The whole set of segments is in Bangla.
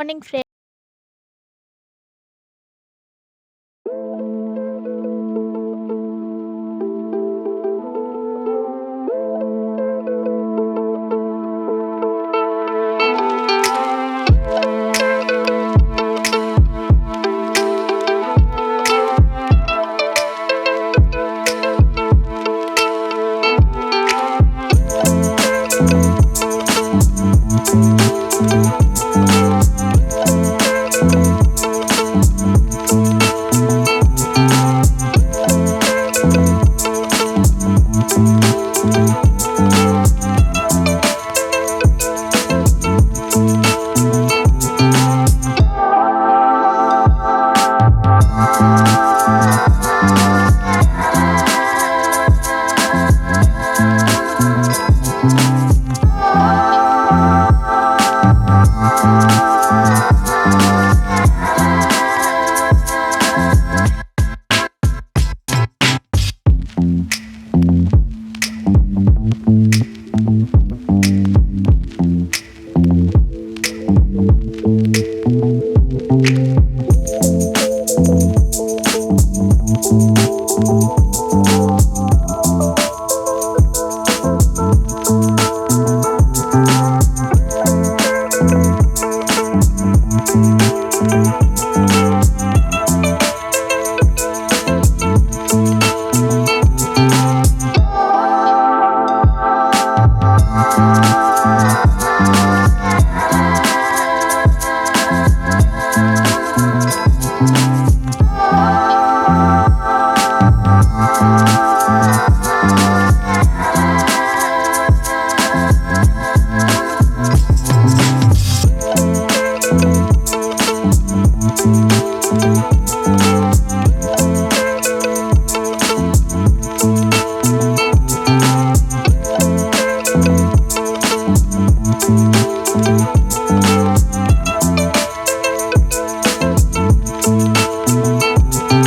Morning friend.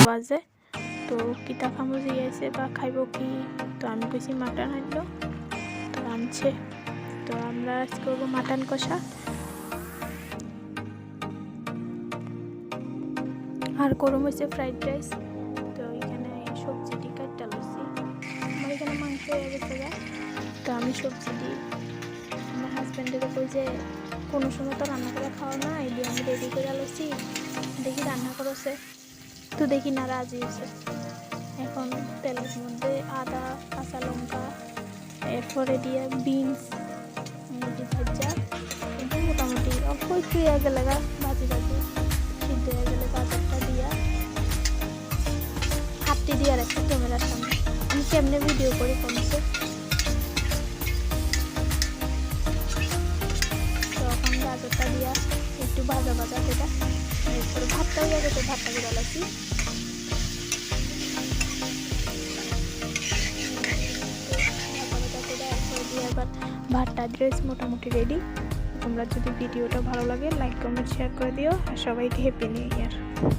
বাজে তো কিতা খামো জিয়াইছে বা খাইব কি, তো আমি কইছি মাটন আনলো, তো আনছে। তো আমরা আজ করবো মাটন কষা আর গরম হয়েছে ফ্রাইড রাইস। তো এখানে সবজিটি কাটতে লইছি, আমার এখানে মাংস হয়ে গেছে গা। তো আমি সবজি দিই, আমার হাজব্যান্ডের কই যে কোনো সময় তো রান্না করে খাওয়া না, এই দিয়ে আমি রেডি করে লইছি, দেখি রান্না করেছে, তো দেখি না রাজি হয়েছে। এখন তেলের মধ্যে আদা, কাঁচা লঙ্কা, এরপরে দিয়ে বিনস ভাজা, কিন্তু মোটামুটি অল্প একটু হয়ে গেলে ভাজি সিদ্ধ হয়ে গেলে বাজারটা দিয়া হাতটি দিয়ে রাখছি ক্যামেরার সামনে। আমি কেমনে ভিডিও করি কমছে। তো এখন গাজরটা দিয়া একটু ভাজা সেটা, এরপরে ভাতটা হয়ে গেছে, ভাতটা করে লাগছি। ভাতটা ড্রেস মোটামুটি রেডি। তোমরা যদি ভিডিওটা ভালো লাগে লাইক কমেন্ট শেয়ার করে দিও, আর সবাইকে হ্যাপি নিউ ইয়ার।